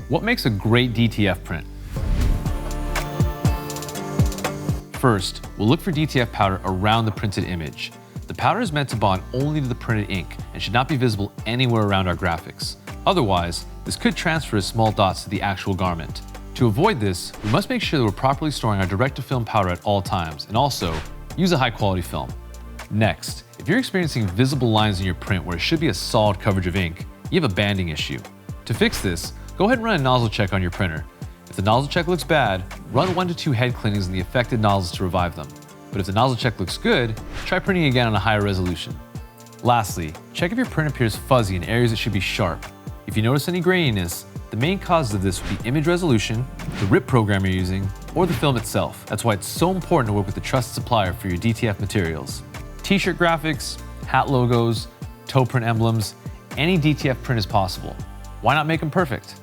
What makes a great DTF print? First, we'll look for DTF powder around the printed image. The powder is meant to bond only to the printed ink and should not be visible anywhere around our graphics. Otherwise, this could transfer as small dots to the actual garment. To avoid this, we must make sure that we're properly storing our direct-to-film powder at all times, and also use a high-quality film. Next, if you're experiencing visible lines in your print where it should be a solid coverage of ink, you have a banding issue. To fix this, go ahead and run a nozzle check on your printer. If the nozzle check looks bad, run 1 to 2 head cleanings in the affected nozzles to revive them. But if the nozzle check looks good, try printing again on a higher resolution. Lastly, check if your print appears fuzzy in areas that should be sharp. If you notice any graininess, the main causes of this would be image resolution, the RIP program you're using, or the film itself. That's why it's so important to work with a trusted supplier for your DTF materials. T-shirt graphics, hat logos, toe print emblems, any DTF print is possible. Why not make them perfect?